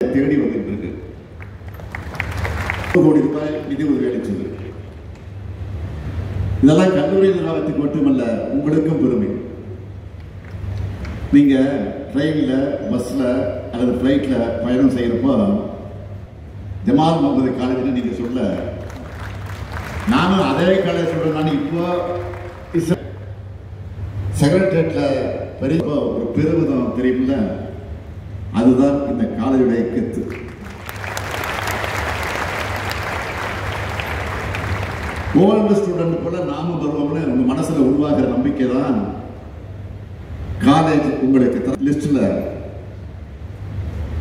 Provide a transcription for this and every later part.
தேடி வந்திருக்கு. 1 கோடி ரூபாய் நிதி உதவி அளிச்சது. இதெல்லாம் கல்லூரி நிர்வாகத்துக்கு மட்டுமல்ல, உங்களுக்கும் பெருமை. நீங்க ட்ரெயின்ல, பஸ்ல அல்லது பிளைட்ல பயணம் செய்யறப்போ ஜமால் முகமது காலேஜ் நீங்க சொல்ல, நானும் அதே காலேஜ் சொல்றேன். இப்போ செக்ரட்டரியேட்ல பெரிய ஒரு பெருமிதம் தெரியுமில்ல, அதுதான் இந்த காலேஜுடைய கெத்து. கோல்டு ஸ்டூடெண்ட் போல நாம வருவோம்னு உங்க மனசுல உருவாகிற நம்பிக்கை தான் காலேஜ் உங்களுக்கு லிஸ்ட்ல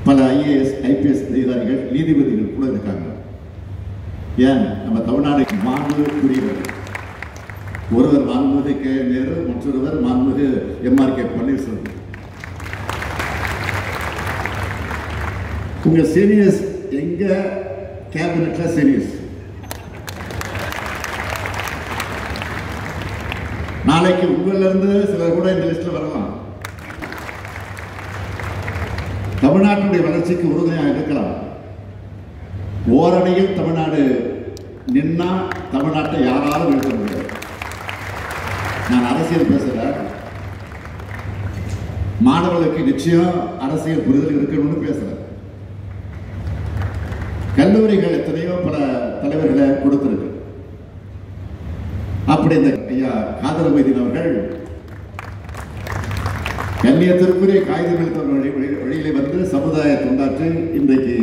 பல IAS IPS அதிகாரிகள், நீதிபதிகள் கூட இருக்காங்க. ஏன் நம்ம தமிழ்நாடு மாண்புக்குரியவர், ஒருவர் மாண்புமிகு K. நேரு, மற்றொருவர் மாண்புமிகு MRK பன்னீர்செல்வம். உங்க சீனியர்ஸ் எங்க கேபினெட்ல சீனியர்ஸ். நாளைக்கு உங்கள இருந்து சிலர் கூட இந்த லிஸ்ட்ல வரலாம். தமிழ்நாட்டுடைய வளர்ச்சிக்கு உறுதுணையாக இருக்கலாம். ஓரணியில் தமிழ்நாடு நின்னா தமிழ்நாட்டை யாராலும் எழுத முடியாது. நான் அரசியல் பேசல, மாணவர்களுக்கு நிச்சயம் அரசியல் புரிதல் இருக்கணும்னு பேசுறேன். கல்லூரிகள் எத்தனையோ பல தலைவர்களை கொடுத்திருக்கு. அப்படி இந்த ஐயா காதர் மைதீன் அவர்கள் கண்ணியத்திற்குரிய காகிதம் எழுத்தவர்கள் வழியிலே வந்து சமுதாய தொண்டாற்றி இன்றைக்கு